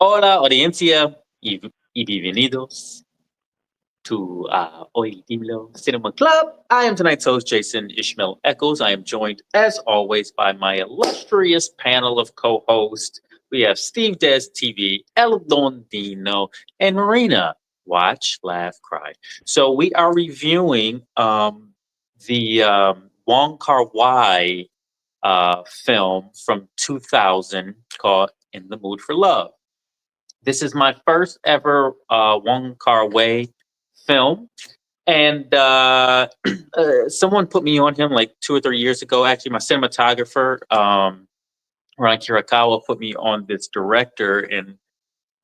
Hola, audiencia, y bienvenidos to Oye Cinema Club. I am tonight's host, Jason Ishmael Eccles. I am joined, as always, by my illustrious panel of co hosts. We have Steve Des TV, El Dondino, and Marina. Watch, laugh, cry. So we are reviewing the Wong Kar-wai film from 2000 called In the Mood for Love. This is my first ever Wong Kar-wai film, and someone put me on him like 2 or 3 years ago. Actually, my cinematographer, Ron Kirakawa, put me on this director, and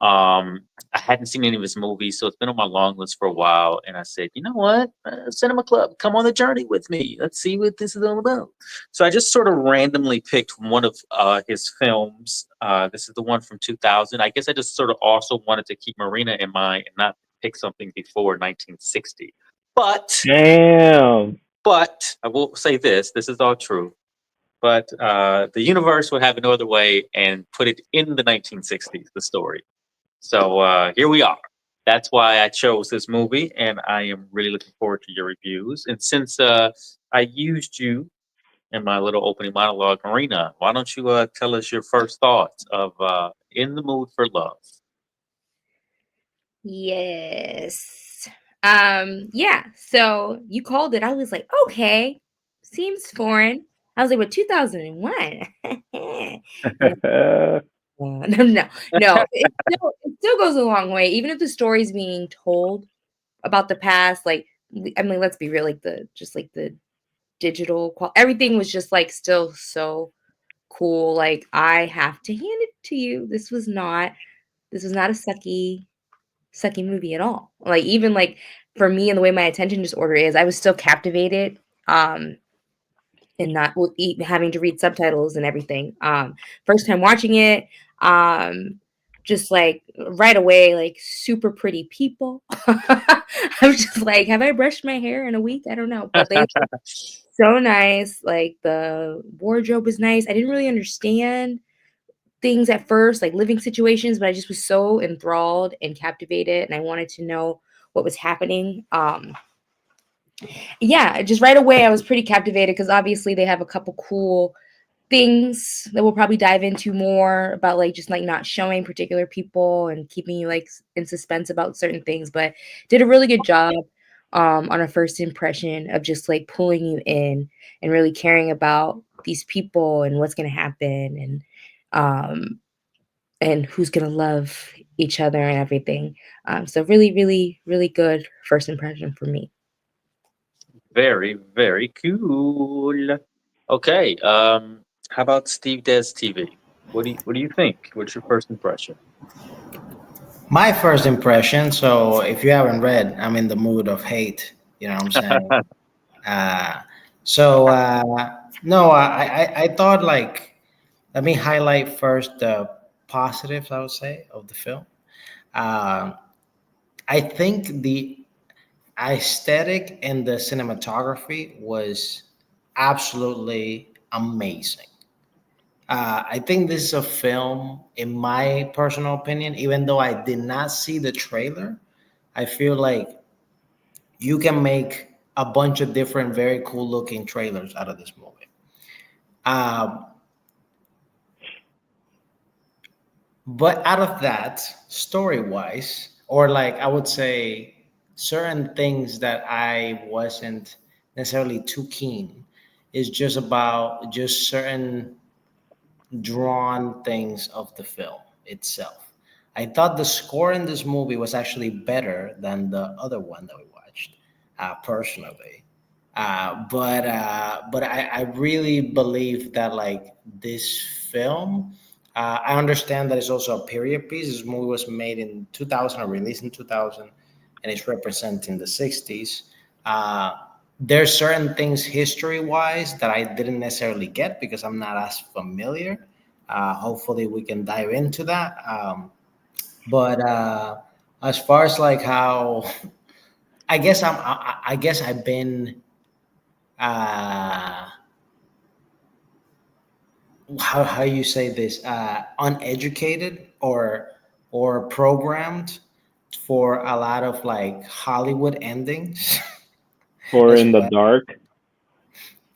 I hadn't seen any of his movies, so it's been on my long list for a while. And I said, you know what, Cinema Club, come on the journey with me. Let's see what this is all about. So I just sort of randomly picked one of his films. This is the one from 2000. I guess I just sort of also wanted to keep Marina in mind and not pick something before 1960. But Damn. but I will say this: this is all true. But the universe would have it no other way and put it in the 1960s. The story. So here we are. That's why I chose this movie, and I am really looking forward to your reviews. And since I used you in my little opening monologue, Marina, why don't you tell us your first thoughts of In the Mood for Love? Yes. Yeah. So you called it. I was like, okay, seems foreign. I was like, but 2001. No. It still goes a long way, even if the story's being told about the past. Like, I mean, let's be real. Like the digital everything was just like still so cool. Like I have to hand it to you. This was not a sucky movie at all. Like even like for me and the way my attention disorder is, I was still captivated. And not having to read subtitles and everything. First time watching it, just like right away, like super pretty people. I was just like, have I brushed my hair in a week? I don't know, but they look so nice. Like the wardrobe was nice. I didn't really understand things at first, like living situations, but I just was so enthralled and captivated, and I wanted to know what was happening. Yeah, just right away I was pretty captivated because obviously they have a couple cool things that we'll probably dive into more about, like just like not showing particular people and keeping you like in suspense about certain things, but did a really good job on a first impression of just like pulling you in and really caring about these people and what's going to happen um and who's going to love each other and everything. So really, really, really good first impression for me. Very, very cool. Okay. How about Steve Des TV? What do you think? What's your first impression? My first impression, so if you haven't read, I'm in the mood of hate. You know what I'm saying? Uh, no, I thought like, let me highlight first the positives, I would say, of the film. Uh, I think the aesthetic and the cinematography was absolutely amazing. I think this is a film, in my personal opinion, even though I did not see the trailer, I feel like you can make a bunch of different, very cool looking trailers out of this movie. Um, but out of that, story wise, or like I would say, certain things that I wasn't necessarily too keen, is just about just certain drawn things of the film itself. I thought the score in this movie was actually better than the other one that we watched, personally. But I really believe that like this film, I understand that it's also a period piece. This movie was made in 2000 or released in 2000, and it's representing the 60s. Uh, there's certain things history wise that I didn't necessarily get because I'm not as familiar. Hopefully, we can dive into that. But as far as like how, I guess I've been uh, how you say this, uneducated or or programmed for a lot of like Hollywood endings Or as in the well. dark.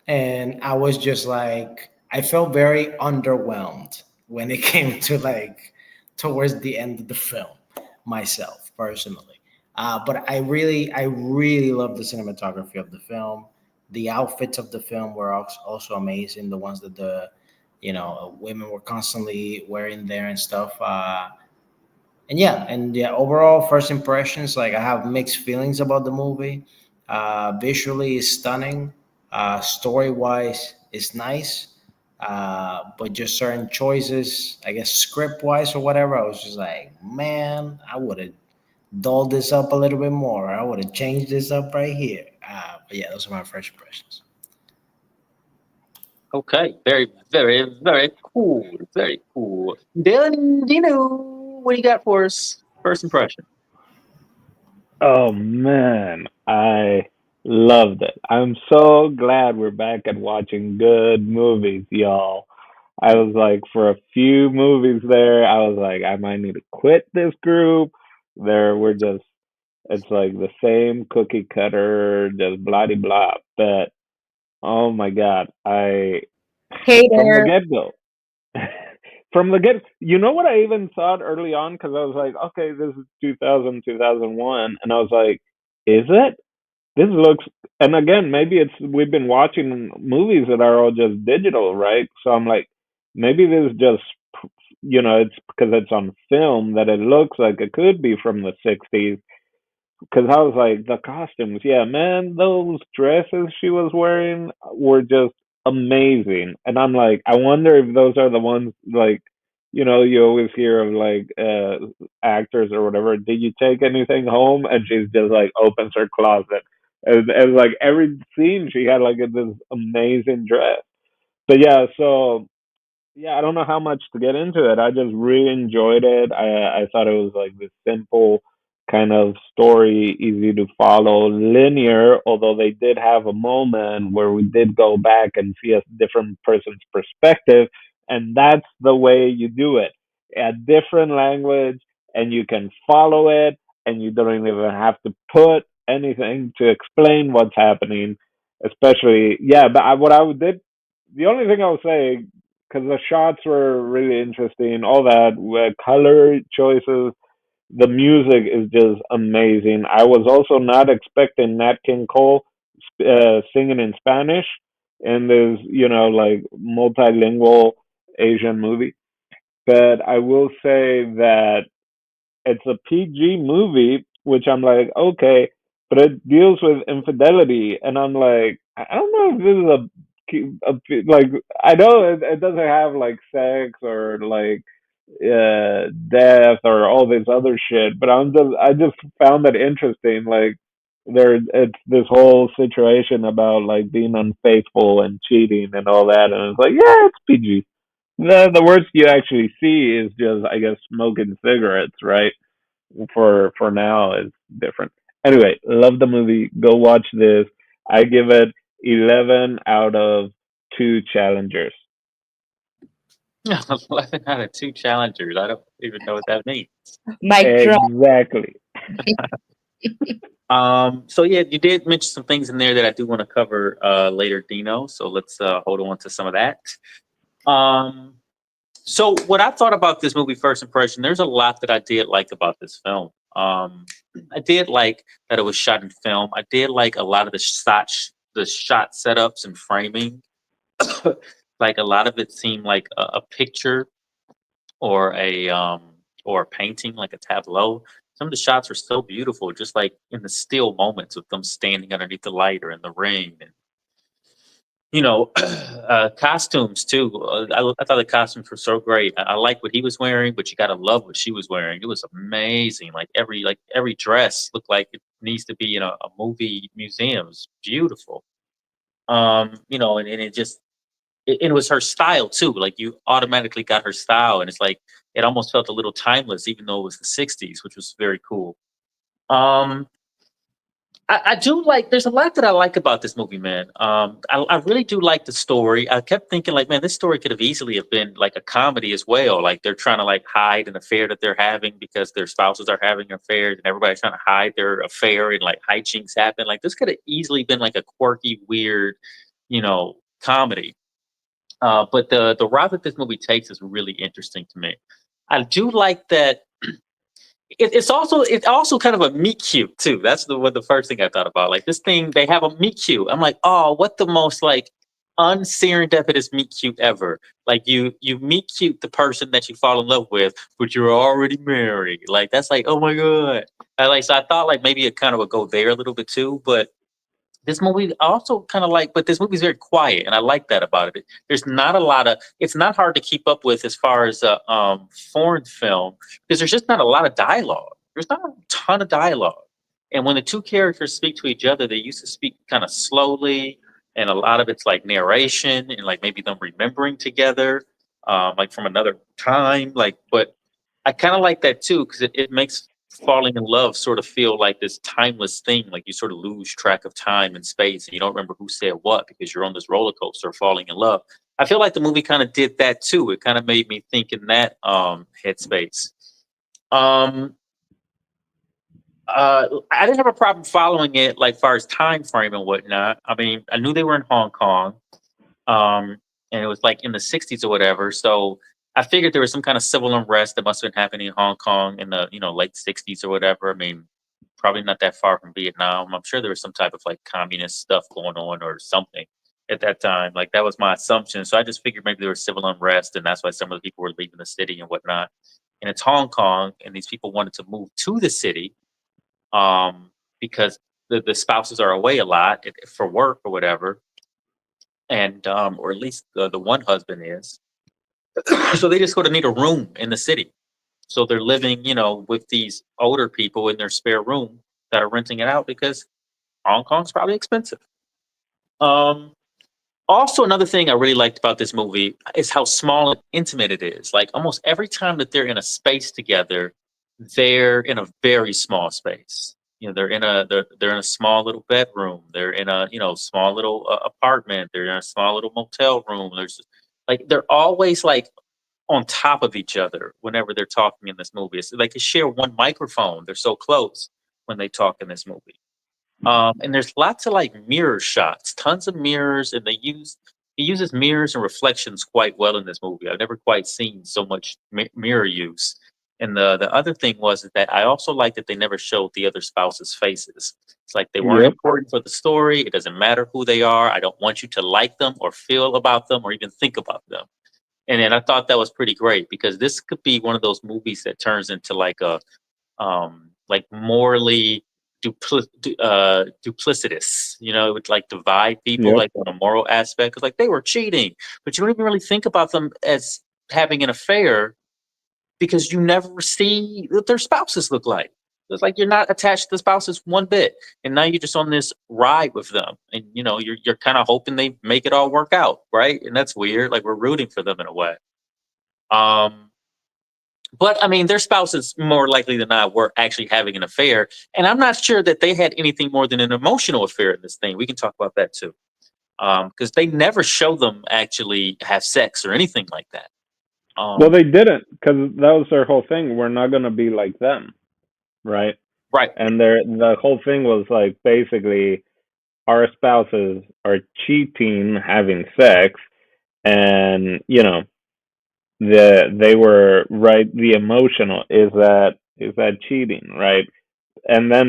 And I was just like, I felt very underwhelmed when it came to like towards the end of the film, myself personally. But I really love the cinematography of the film. The outfits of the film were also amazing. The ones that the, women were constantly wearing there and stuff. And overall first impressions, like I have mixed feelings about the movie. Visually is stunning. Story wise is nice. But just certain choices, I guess script wise or whatever, I was just like, man, I would have dulled this up a little bit more. I would have changed this up right here. But yeah, those are my first impressions. Okay, very, very, very cool. Very cool. Dylan, what do you got for us? First impression. Oh man, I loved it. I'm so glad we're back at watching good movies, y'all. I was like, for a few movies there, I was like, I might need to quit this group. There, we're just, it's like the same cookie cutter, just blah de blah. But oh my god, I from the Hater. get go, from the get, you know what I even thought early on because I was like, okay, this is 2000, 2001, and I was like, is it? This looks, and again, maybe it's we've been watching movies that are all just digital, right? So I'm like, maybe this is just, it's because it's on film that it looks like it could be from the 60s, because I was like, the costumes, yeah, man, those dresses she was wearing were just amazing. And I'm like, I wonder if those are the ones like, you always hear of like actors or whatever. Did you take anything home? And she's just like opens her closet. And like every scene, she had like this amazing dress. But yeah, so yeah, I don't know how much to get into it. I just really enjoyed it. I thought it was like this simple kind of story, easy to follow, linear, although they did have a moment where we did go back and see a different person's perspective, and that's the way you do it. A different language, and you can follow it, and you don't even have to put anything to explain what's happening. Especially, yeah, but what I did, the only thing I would say, because the shots were really interesting, all that color choices, the music is just amazing. I was also not expecting Nat King Cole singing in Spanish in this, like multilingual Asian movie. But I will say that it's a PG movie, which I'm like, okay, but it deals with infidelity, and I'm like, I don't know if this is like, I know it doesn't have like sex or like death or all this other shit, but I just found it interesting. Like it's this whole situation about like being unfaithful and cheating and all that, and it's like, yeah, it's PG. The worst you actually see is just, I guess, smoking cigarettes, right? For now is different. Anyway, love the movie. Go watch this. I give it 11 out of 2 challengers. 11 out of 2 challengers. I don't even know what that means. Mic drop. Exactly. So yeah, you did mention some things in there that I do want to cover later, Dino. So let's hold on to some of that. Um, so what I thought about this movie, first impression, there's a lot that I did like about this film. I did like that it was shot in film. I did like a lot of the shot setups and framing. Like a lot of it seemed like a picture or a painting, like a tableau. Some of the shots were so beautiful, just like in the still moments of them standing underneath the light or in the rain, and costumes too. I thought the costumes were so great. I like what he was wearing, but you gotta love what she was wearing. It was amazing. Like every dress looked like it needs to be in a movie museum. It was beautiful. And it was her style too. Like you automatically got her style, and it's like it almost felt a little timeless, even though it was the '60s, which was very cool. Um, I do like. There's a lot that I like about this movie, man. I really do like the story. I kept thinking, like, man, this story could have easily have been like a comedy as well. Like they're trying to like hide an affair that they're having because their spouses are having affairs, and everybody's trying to hide their affair, and like hijinks happen. Like this could have easily been like a quirky, weird, comedy. But the route that this movie takes is really interesting to me. I do like that it's also kind of a meet cute too. That's the first thing I thought about. Like this thing, they have a meet cute. I'm like, oh, what the most like unserendipitous meet cute ever. Like you meet cute the person that you fall in love with, but you're already married. Like that's like, oh my god. So I thought like maybe it kind of would go there a little bit too, but this movie also kind of like, but this movie's very quiet, and I like that about it. There's not a lot of. It's not hard to keep up with as far as a foreign film because there's just not a lot of dialogue. There's not a ton of dialogue, and when the two characters speak to each other, they used to speak kind of slowly, and a lot of it's like narration and like maybe them remembering together, like from another time. Like, but I kind of like that too because it makes falling in love sort of feel like this timeless thing. Like you sort of lose track of time and space, and you don't remember who said what because you're on this roller coaster falling in love. I feel like the movie kind of did that too. It kind of made me think in that headspace. Um, I didn't have a problem following it, like far as time frame and whatnot. I mean, I knew they were in Hong Kong, um, and it was like in the '60s or whatever. So I figured there was some kind of civil unrest that must have been happening in Hong Kong in the late '60s or whatever. I mean, probably not that far from Vietnam. I'm sure there was some type of like communist stuff going on or something at that time. Like that was my assumption. So I just figured maybe there was civil unrest, and that's why some of the people were leaving the city and whatnot. And it's Hong Kong, and these people wanted to move to the city because the spouses are away a lot for work or whatever, and or at least the one husband is. So they just sort of need a room in the city. So they're living, with these older people in their spare room that are renting it out because Hong Kong's probably expensive. Um, Also, another thing I really liked about this movie is how small and intimate it is. Like almost every time that they're in a space together, they're in a very small space. They're in a small little bedroom. They're in a small little apartment. They're in a small little motel room. There's like they're always like on top of each other whenever they're talking in this movie. It's like they share one microphone. They're so close when they talk in this movie. And there's lots of like mirror shots, tons of mirrors, and he uses mirrors and reflections quite well in this movie. I've never quite seen so much mirror use. And the other thing was is that I also like that they never showed the other spouse's faces. It's like they weren't Yep. important for the story. It doesn't matter who they are. I don't want you to like them or feel about them or even think about them. And then I thought that was pretty great because this could be one of those movies that turns into like a like morally duplicitous. It would like divide people Yep. like on a moral aspect. 'Cause, like they were cheating, but you don't even really think about them as having an affair because you never see what their spouses look like. It's like you're not attached to the spouses one bit, and now you're just on this ride with them, and you're kind of hoping they make it all work out, right? And that's weird. Like we're rooting for them in a way. Um, but I mean, their spouses more likely than not were actually having an affair, and I'm not sure that they had anything more than an emotional affair in this thing. We can talk about that too, because they never show them actually have sex or anything like that. Well, they didn't because that was their whole thing. We're not gonna be like them, right? Right. And the whole thing was like basically our spouses are cheating, having sex, and they were right. The emotional is that cheating, right? And then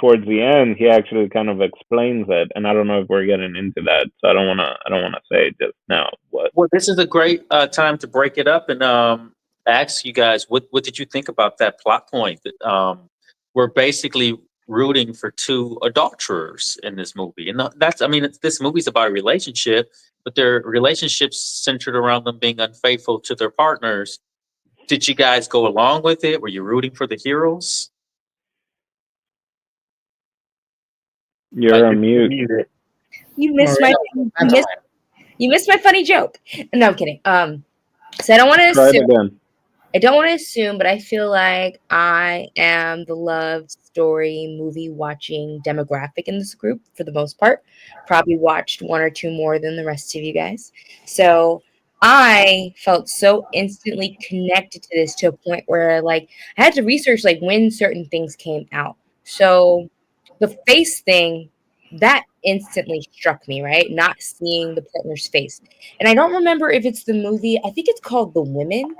towards the end, he actually kind of explains it. And I don't know if we're getting into that, so I don't wanna say just now what. Well, this is a great time to break it up and ask you guys what did you think about that plot point that we're basically rooting for two adulterers in this movie, and that's I mean this movie's about a relationship, but their relationships centered around them being unfaithful to their partners. Did you guys go along with it? Were you rooting for the heroes? You're on You're mute. muted. You missed my Marina, you that's missed, fine. you missed my funny joke. No, I'm kidding. So I don't want to Try it assume. again. I don't want to assume, but I feel like I am the love story movie watching demographic in this group for the most part. Probably watched one or two more than the rest of you guys. So I felt so instantly connected to this to a point where like I had to research like when certain things came out. So the face thing that instantly struck me, right? Not seeing the partner's face. And I don't remember if it's the movie, I think it's called The Women,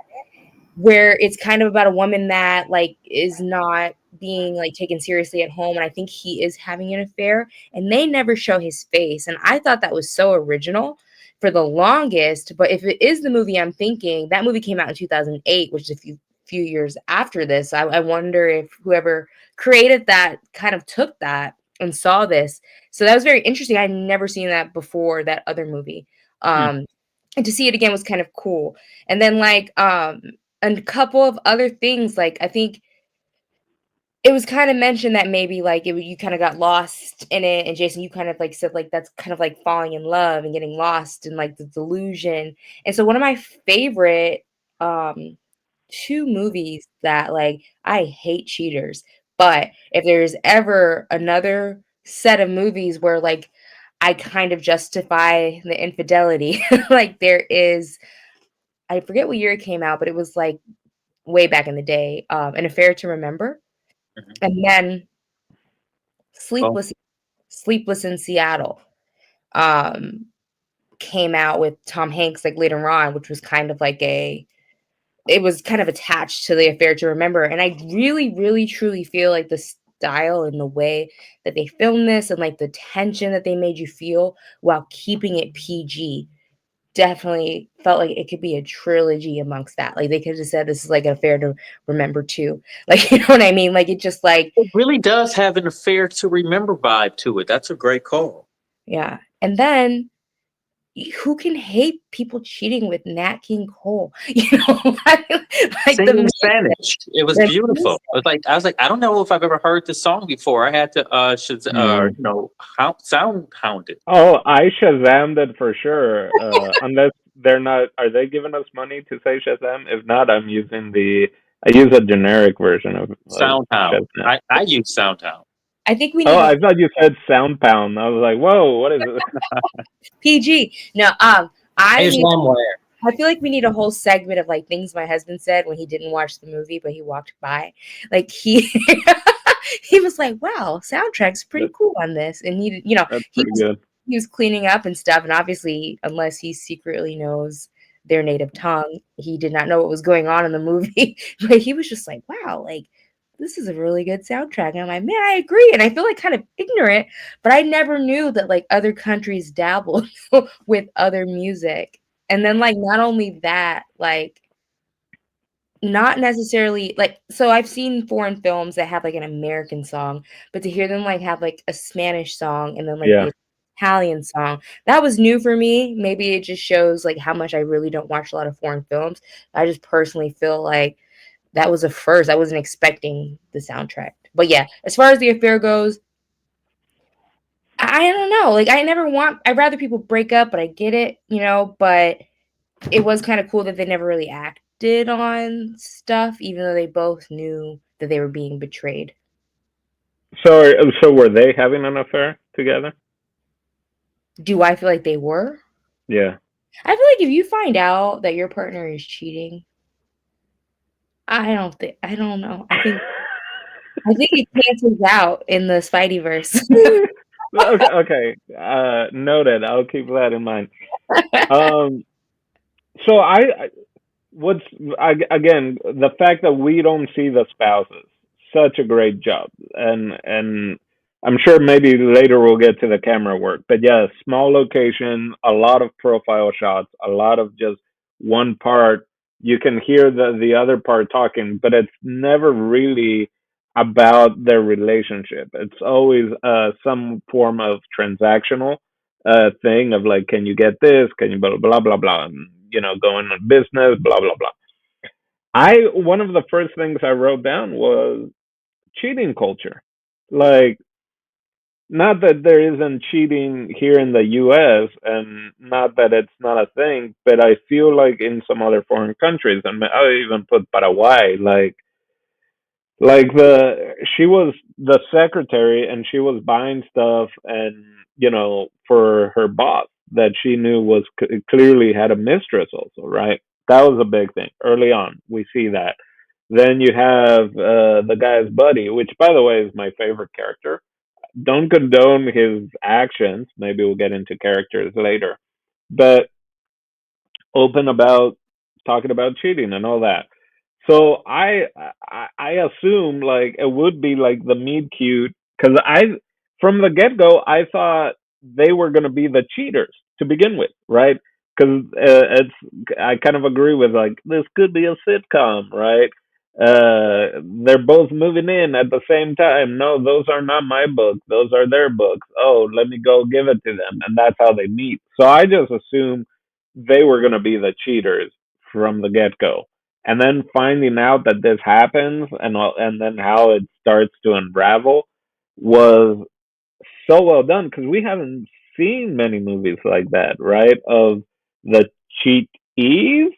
where it's kind of about a woman that like is not being like taken seriously at home, and I think he is having an affair and they never show his face, and I thought that was so original for the longest. But if it is the movie I'm thinking, that movie came out in 2008, which is a few years after this. I wonder if whoever created that kind of took that and saw this. So that was very interesting. I'd never seen that before, that other movie. Hmm. And to see it again was kind of cool. And then like a couple of other things, like I think it was kind of mentioned that maybe like you kind of got lost in it, and Jason, you kind of like said like that's kind of like falling in love and getting lost in like the delusion. And so one of my favorite um two movies that like I hate cheaters, but if there's ever another set of movies where like I kind of justify the infidelity, like there is, I forget what year it came out, but it was like way back in the day, An Affair to Remember, Hmm. and then Well, Sleepless Sleepless in Seattle, um, came out with Tom Hanks, like, later on, which was kind of like it was kind of attached to the Affair to Remember, and I really, really, truly feel like the style and the way that they filmed this and, like, the tension that they made you feel while keeping it PG definitely felt like it could be a trilogy amongst that. Like, they could have said this is, like, an Affair to Remember too. Like, you know what I mean? Like, it just, like, it really does have an affair to remember vibe to it. That's a great call. yeah. And then who can hate people cheating with Nat King Cole? You know, like the Singing music, Spanish, it was the beautiful. music. I was like, I don't know if I've ever heard this song before. I had to, Mm. sound hound it. Oh, I Shazammed it for sure. Unless they're not, are they giving us money to say Shazam? If not, I use a generic version of Soundhound. Shazam. I use Soundhound. I think we Oh, need a I thought you said Sound Pound. I was like, whoa, what is it? PG. No, I I use need. Lamware. I feel like we need a whole segment of like things my husband said when he didn't watch the movie, but he walked by. Like he, he was like, "Wow, soundtrack's pretty That, cool on this," and you know, that's he pretty was good. he was cleaning up and stuff, and obviously, unless he secretly knows their native tongue, he did not know what was going on in the movie. But he was just like, "Wow, like this is a really good soundtrack." And I'm like, "Man, I agree." And I feel like kind of ignorant, but I never knew that like other countries dabbled with other music. And then like not only that, like not necessarily like, so I've seen foreign films that have like an American song, but to hear them like have like a Spanish song and then like Yeah. the Italian song, that was new for me. Maybe it just shows like how much I really don't watch a lot of foreign films. I just personally feel like that was a first. I wasn't expecting the soundtrack. But yeah, as far as the affair goes, I don't know. Like I'd rather people break up, but I get it, you know, but it was kind of cool that they never really acted on stuff, even though they both knew that they were being betrayed. So were they having an affair together? Do I feel like they were? Yeah. I feel like if you find out that your partner is cheating, I don't know. I think it cancels out in the Spideyverse. Okay, okay. Noted. I'll keep that in mind. Um, so what's again the fact that we don't see the spouses, such a great job, and I'm sure maybe later we'll get to the camera work, but yeah, small location, a lot of profile shots, a lot of just one part. You can hear the other part talking, but it's never really about their relationship. It's always some form of transactional thing of like, can you get this? Can you blah blah blah blah? And, going on business, blah blah blah. I One of the first things I wrote down was cheating culture. Like not that there isn't cheating here in the US, and not that it's not a thing, but I feel like in some other foreign countries, and I even put Paraguay, like the she was the secretary and she was buying stuff, and for her boss that she knew was clearly had a mistress also, right? That was a big thing early on. We see that. Then you have the guy's buddy, which by the way is my favorite character. Don't condone his actions. Maybe we'll get into characters later, but open about talking about cheating and all that. So I assume like it would be like the meet cute, because I from the get go I thought they were gonna be the cheaters to begin with, right? Because it's I kind of agree with like this could be a sitcom, right? They're both moving in at the same time. No, those are not my books. Those are their books. Oh, let me go give it to them, and that's how they meet. So I just assumed they were going to be the cheaters from the get go. And then finding out that this happens, and then how it starts to unravel was so well done, because we haven't seen many movies like that, right? Of the cheatees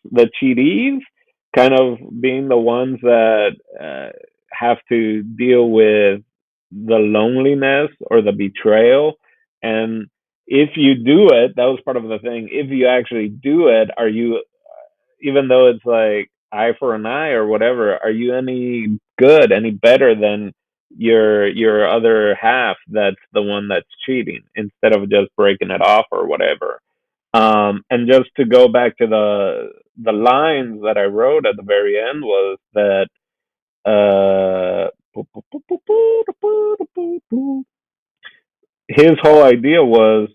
kind of being the ones that have to deal with the loneliness or the betrayal. And if you do it, that was part of the thing. If you actually do it, are you, even though it's like eye for an eye or whatever, are you any good, any better than your other half that's the one that's cheating, instead of just breaking it off or whatever? And just to go back to the lines that I wrote at the very end was that uh his whole idea was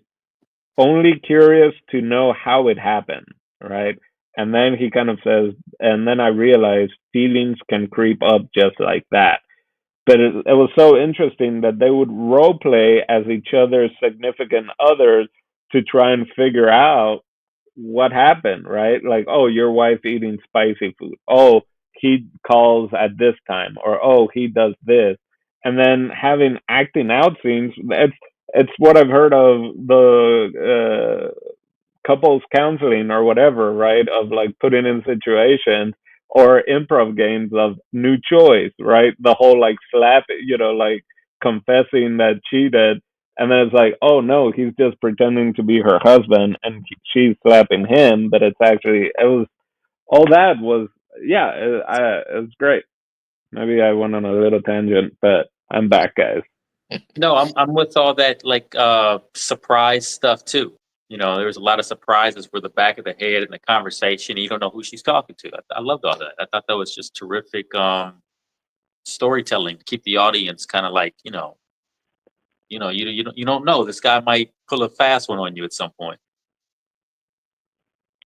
only curious to know how it happened, right? And then he kind of says, and then I realized feelings can creep up just like that. But it was so interesting that they would role play as each other's significant others to try and figure out what happened, right? Like, oh, your wife eating spicy food. Oh, he calls at this time, or oh, he does this, and then having acting out scenes. It's what I've heard of the couples counseling or whatever, right? Of like putting in situations or improv games of new choice, right? The whole like slap, like confessing that cheated. And then it's like, oh no, he's just pretending to be her husband and she's slapping him. But it's actually, it was, all that was, yeah, it was great. Maybe I went on a little tangent, but I'm back, guys. No, I'm with all that like surprise stuff too. There was a lot of surprises for the back of the head in the conversation. You don't know who she's talking to. I loved all that. I thought that was just terrific storytelling to keep the audience kind of like you don't know, this guy might pull a fast one on you at some point.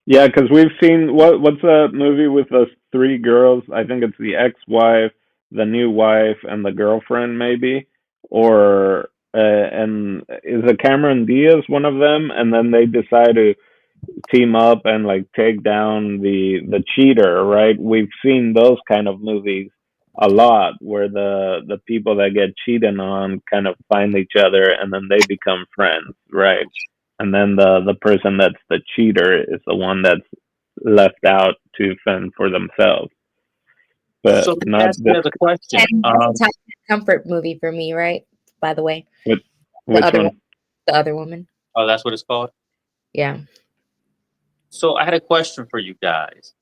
Yeah, because we've seen what's that movie with those three girls? I think it's the ex-wife, the new wife, and the girlfriend, maybe. Or and is it Cameron Diaz one of them? And then they decide to team up and like take down the cheater, right? We've seen those kind of movies a lot, where the people that get cheated on kind of find each other and then they become friends, right? And then the person that's the cheater is the one that's left out to fend for themselves, but So let me not ask you this. another question. And that's a top comfort movie for me, right? By the way, Which, the which other one? one, the other woman. Oh, that's what it's called. Yeah. So I had a question for you guys.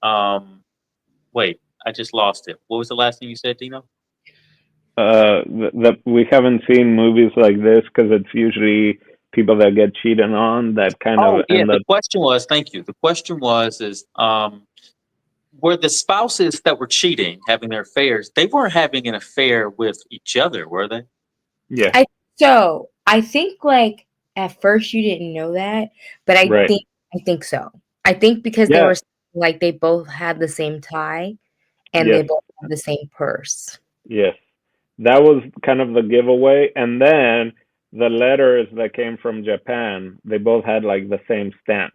Wait, I just lost it. What was the last thing you said, Dino? That we haven't seen movies like this because it's usually people that get cheated on that kind of Oh, yeah. end The up. question was, thank you. The question was, is were the spouses that were cheating, having their affairs, they weren't having an affair with each other, were they? Yeah, I think like at first you didn't know that, but right. I think so. I think because they Yeah, were like they both had the same tie and they yes, both had the same purse. yes. That was kind of the giveaway. And then the letters that came from Japan, they both had like the same stamp.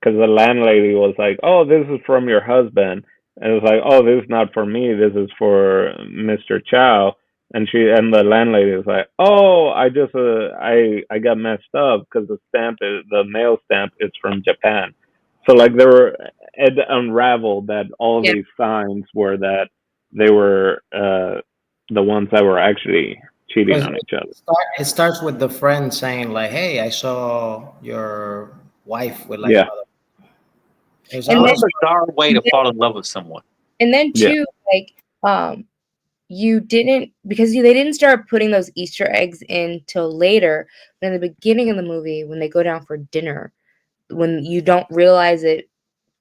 Because the landlady was like, "Oh, this is from your husband," and it was like, "Oh, this is not for me. This is for Mr. Chow." and the landlady is like, "Oh, I just I got messed up because the mail stamp is from Japan." So like it unraveled that all Yeah. these signs were that they were the ones that were actually cheating Because on each other. it starts with the friend saying like, "Hey, I saw your wife with like Yeah, another." It's And What then a always bizarre way to fall in love with someone. yeah. too, like, you didn't, because they didn't start putting those Easter eggs in till later. But in the beginning of the movie, when they go down for dinner, when you don't realize it,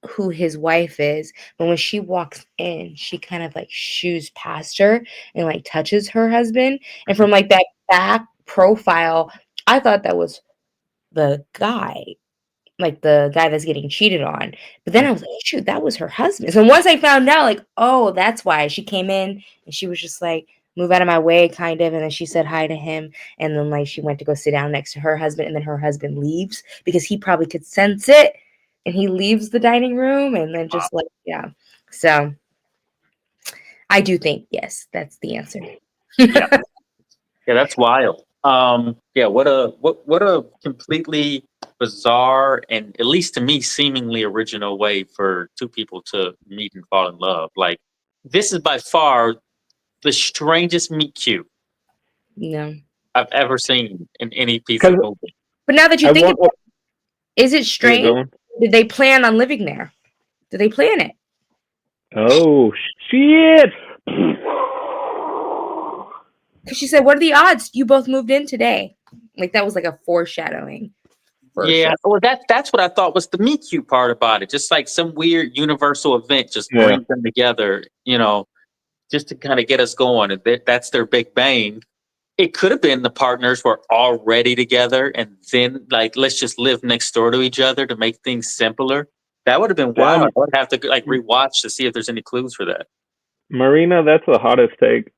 who his wife is, but when she walks in, she kind of like shoos past her and like touches her husband. And from like that back profile, I thought that was the guy, like the guy that's getting cheated on. But then I was like, shoot, that was her husband. So once I found out, like, oh, that's why she came in and she was just like, move out of my way, kind of. And then she said hi to him. And then like she went to go sit down next to her husband. And then her husband leaves because he probably could sense it. And he leaves the dining room and then Wow. just like, yeah. So I do think, yes, that's the answer. Yeah. Yeah, that's wild. Yeah, what a completely bizarre and, at least to me, seemingly original way for two people to meet and fall in love. Like, this is by far the strangest meet cute No. I've ever seen in any piece Because of movie. But now that you I think want. about it, is it Yeah, strange? go on. Did they plan on living there? Did they plan it? Oh shit! Because she said, "What are the odds you both moved in today?" Like that was like a foreshadowing for Yeah, sure. well, that's what I thought was the meet cute part about it. Just like some weird universal event just Yeah, brings them together, just to kind of get us going. And that's their big bang. It could have been the partners were already together and then, like, let's just live next door to each other to make things simpler. That would have been wild. damn, I would have to like rewatch to see if there's any clues for that. Marina, that's the hottest take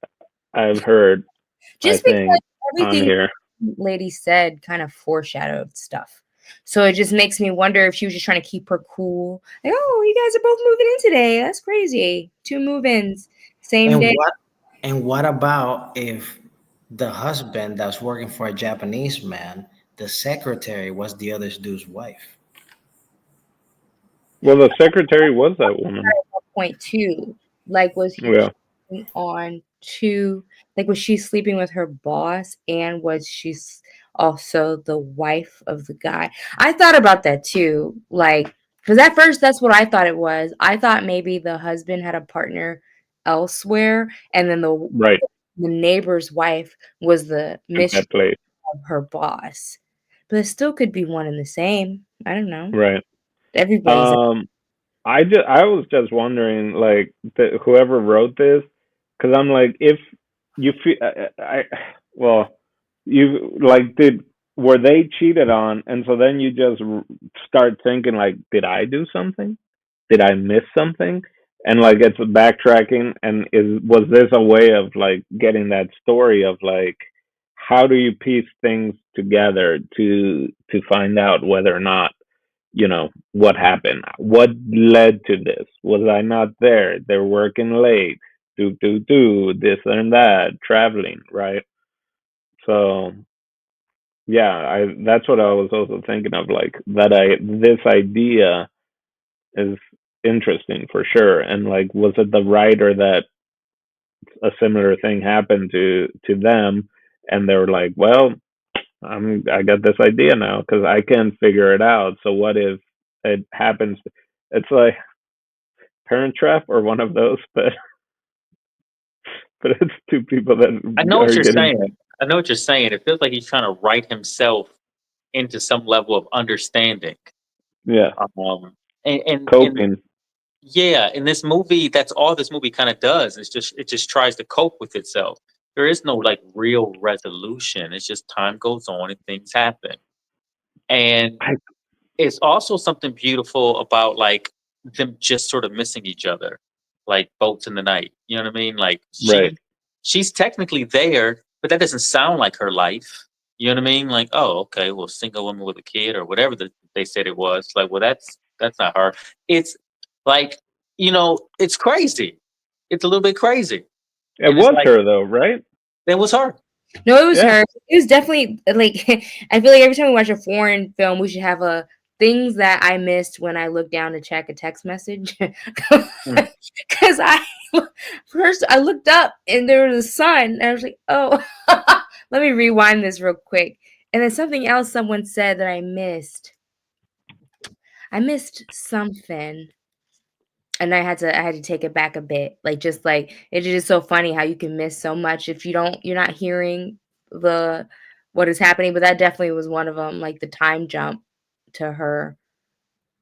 I've heard. I Just because think on everything here. lady said kind of foreshadowed stuff. So it just makes me wonder if she was just trying to keep her cool. Like, oh, you guys are both moving in today. That's crazy. 2 move-ins, same and day. what about if the husband that's working for a Japanese man, the secretary was the other dude's wife? Well, the secretary was that woman. Point two, like was he Yeah, cheating on two, like was she sleeping with her boss and was she also the wife of the guy? I thought about that too, like because at first that's what I thought it was. I thought maybe the husband had a partner elsewhere and then right. the neighbor's wife was the Took mistress that place. of her boss, but it still could be one and the same. I don't know, Right. everybody's Um, I was just wondering, like, whoever wrote this, because I'm like, if you feel, well, you like, were they cheated on, and so then you just start thinking, like, did I do something? Did I miss something? And like, it's backtracking, and was this a way of like getting that story of like, how do you piece things together to find out whether or not what happened, what led to this, was I not there, they're working late, do this and that, traveling, right? So yeah, I that's what I was also thinking of, like, that I this idea is interesting for sure. And like, was it the writer that a similar thing happened to them, and they were like, well, I got this idea now because I can't figure it out, so what if it happens? It's like Parent Trap or one of those, but it's two people that I know what are you're getting. saying. I know what you're saying. It feels like he's trying to write himself into some level of understanding. Yeah, And coping. yeah, in this movie, that's all this movie kind of does. It just tries to cope with itself. There is no like real resolution. It's just time goes on and things happen. And I it's also something beautiful about like them just sort of missing each other, like boats in the night. You know what I mean? Like Right. she's technically there, but that doesn't sound like her life. You know what I mean? Like, oh, okay, well, single woman with a kid or whatever they said it was. Like, well, that's not her. It's like, it's crazy. It's a little bit crazy, It and it's was like, her though, right? It was her. No, it was Yeah. her. It was definitely like I feel like every time we watch a foreign film, we should have a things that I missed when I looked down to check a text message. Mm. Because first I looked up and there was a sun, and I was like, oh, let me rewind this real quick. And then something else someone said that I missed. I missed something. And I had to take it back a bit. Like just like it's just so funny how you can miss so much if you're not hearing the what is happening. But that definitely was one of them, like the time jump to her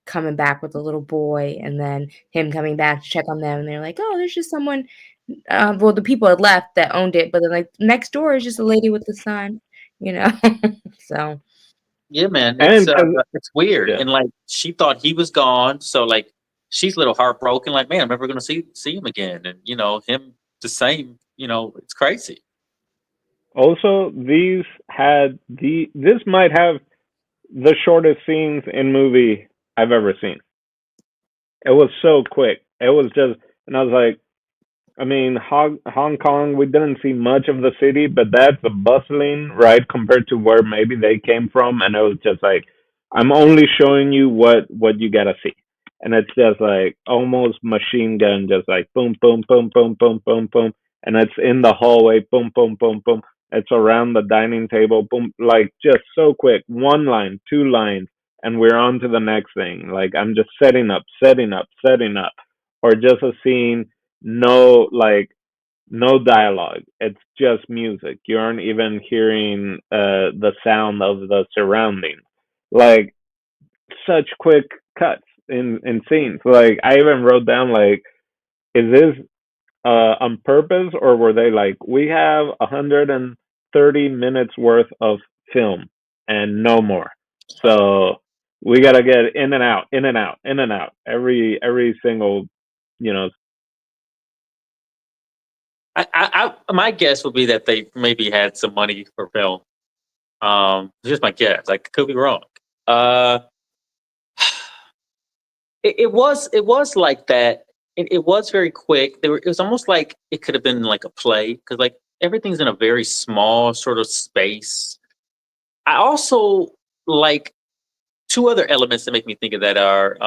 coming back with the little boy and then him coming back to check on them. And they're like, oh, there's just someone. Well, the people had left that owned it, but then like next door is just a lady with the son, you know. So Yeah, man, And 'cause- it's weird, yeah. and like she thought he was gone, so like she's a little heartbroken. Like, man, I'm never gonna see him again, and him the same. It's crazy. Also, this might have the shortest scenes in movie I've ever seen. It was so quick. It was just, and I was like, I mean, Hong Kong, we didn't see much of the city, but that's a bustling, right, compared to where maybe they came from. And it was just like, I'm only showing you what you gotta see. And it's just like almost machine gun, just like boom, boom, boom, boom, boom, boom, boom. And it's in the hallway, boom, boom, boom, boom. It's around the dining table, boom, like just so quick. One line, two lines, and we're on to the next thing. Like I'm just setting up, setting up, setting up. Or just a scene, no like no dialogue, it's just music, you aren't even hearing the sound of the surroundings, like such quick cuts in scenes. Like I even wrote down like, is this on purpose, or were they like, we have 130 minutes worth of film and no more, so we gotta get in and out, in and out, in and out every single, you know. My guess would be that they maybe had some money for film. It's just my guess. I could be wrong. Uh, it was like that. It was very quick. It was almost like it could have been like a play because like everything's in a very small sort of space. I also like two other elements that make me think of that are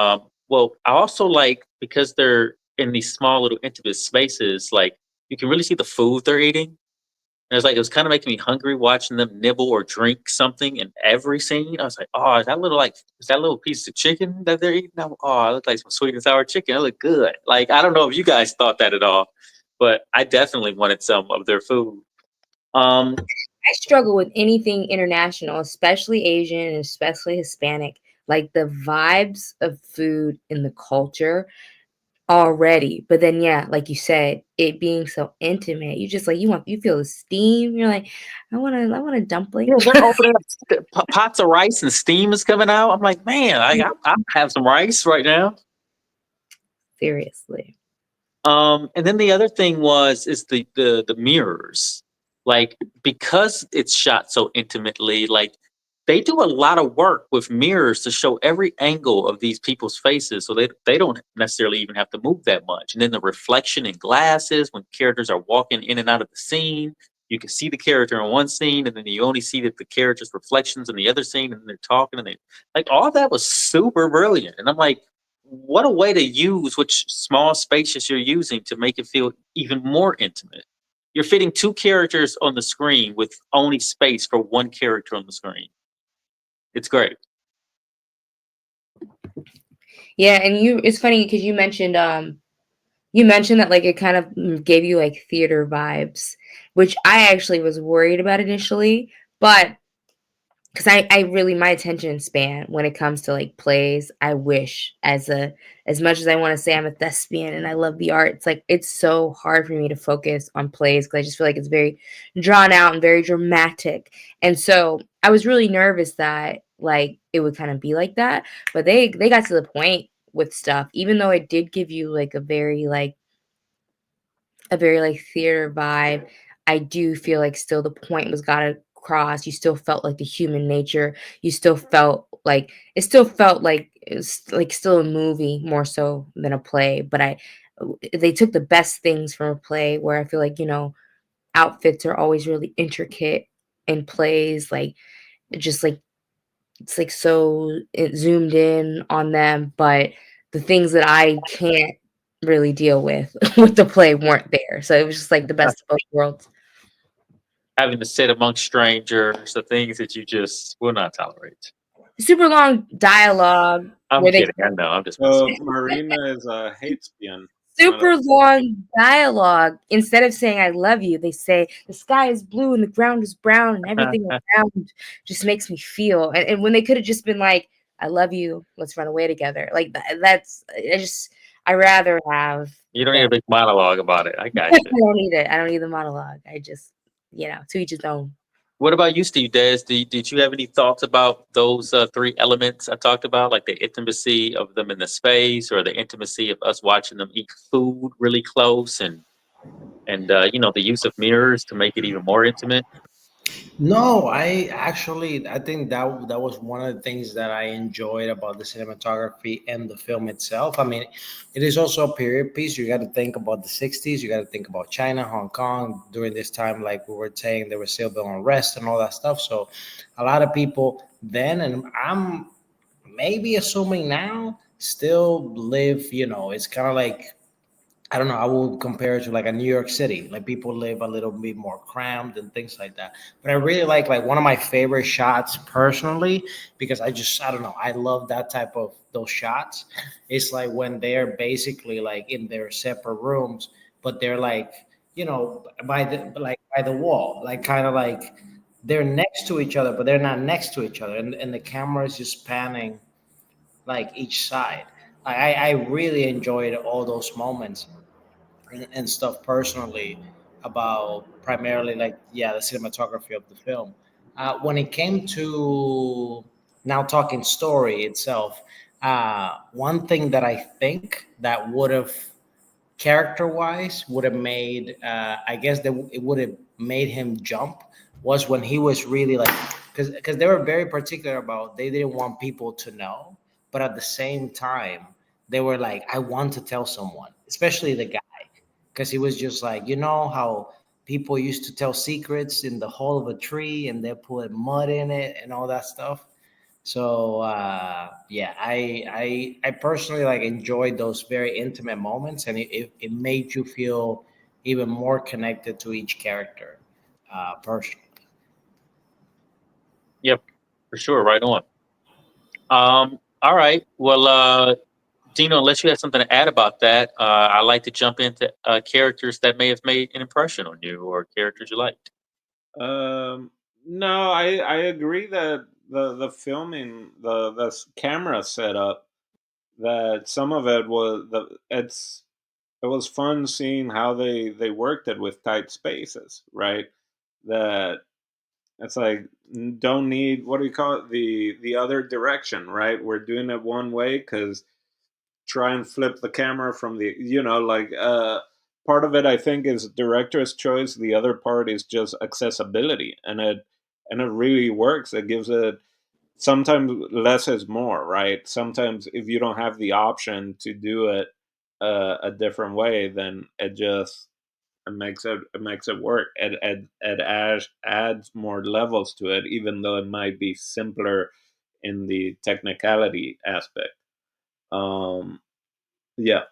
well, I also like because they're in these small little intimate spaces, like you can really see the food they're eating. And it was kind of making me hungry watching them nibble or drink something in every scene. I was like, oh, is that little piece of chicken that they're eating? Oh, it looked like some sweet and sour chicken. It looked good. Like, I don't know if you guys thought that at all, but I definitely wanted some of their food. Um, I struggle with anything international, especially Asian and especially Hispanic. Like the vibes of food in the culture already. But then yeah, like you said, it being so intimate, you just like you feel the steam. You're like, I want a dumpling. yeah, they're opening up pots of rice and steam is coming out. I'm like, man, I have some rice right now. Seriously. And then the other thing is the mirrors, like because it's shot so intimately, like they do a lot of work with mirrors to show every angle of these people's faces, so they don't necessarily even have to move that much. And then the reflection in glasses when characters are walking in and out of the scene, you can see the character in one scene, and then you only see the character's reflections in the other scene, and they're talking, and they like all that was super brilliant. And I'm like, what a way to use which small spaces you're using to make it feel even more intimate. You're fitting two characters on the screen with only space for one character on the screen. It's great. Yeah, and it's funny because you mentioned that like it kind of gave you like theater vibes, which I actually was worried about initially, but because I really my attention span when it comes to like plays, I wish as much as I want to say I'm a thespian and I love the arts, like it's so hard for me to focus on plays because I just feel like it's very drawn out and very dramatic. And so I was really nervous that like it would kind of be like that. But they got to the point with stuff, even though it did give you like a very like theater vibe. I do feel like still the point was got across. You still felt like the human nature. You still felt like it still felt like it was like still a movie more so than a play. But they took the best things from a play where I feel like, outfits are always really intricate and plays like just like it's like so it zoomed in on them, but the things that I can't really deal with with the play weren't there. So it was just like the best of both worlds. Having to sit amongst strangers, the things that you just will not tolerate. Super long dialogue I'm where they kidding. I know. I'm just messing. So Marina is a hate spion, not a super long dialogue. Instead of saying "I love you," they say "the sky is blue and the ground is brown and everything around just makes me feel." And when they could have just been like, "I love you, let's run away together," like that's I rather have You don't need the. a big monologue about it. I I got you. don't need it. I don't need the monologue. I just to each his own. What about you, Steve Des? Did you have any thoughts about those three elements I talked about, like the intimacy of them in the space, or the intimacy of us watching them eat food really close, and the use of mirrors to make it even more intimate? No, I think that was one of the things that I enjoyed about the cinematography and the film itself. I mean, it is also a period piece. You got to think about the '60s. You got to think about China, Hong Kong during this time. Like we were saying, there was civil unrest and all that stuff. So, a lot of people then, and I'm maybe assuming now, still live. It's kind of like I don't know. I would compare it to like a New York City. Like people live a little bit more cramped and things like that. But I really like one of my favorite shots personally because I don't know. I love that type of those shots. It's like when they're basically like in their separate rooms, but they're like by the wall, like kind of like they're next to each other, but they're not next to each other, and the camera is just panning like each side. I really enjoyed all those moments and stuff personally about primarily like the cinematography of the film. When it came to now talking story itself, one thing that I think that would have character wise would have made I guess that it would have made him jump was when he was really like because they were very particular about they didn't want people to know, but at the same time they were like I want to tell someone, especially the guy, because he was just like, how people used to tell secrets in the hole of a tree and they put mud in it and all that stuff. So yeah, I personally like enjoyed those very intimate moments, and it made you feel even more connected to each character, personally. Yep, for sure. Right on. All right. Well, Dino, unless you have something to add about that, I'd like to jump into characters that may have made an impression on you or characters you liked. No, I agree that the filming, the camera setup, that some of it was it was fun seeing how they worked it with tight spaces, right? That it's like don't need, what do you call it, the other direction, right? We're doing it one way because try and flip the camera from the, like part of it I think is director's choice, the other part is just accessibility, and it really works. It gives it, sometimes less is more, right? Sometimes if you don't have the option to do it a different way, then it makes it work. It adds more levels to it, even though it might be simpler in the technicality aspect. um yeah.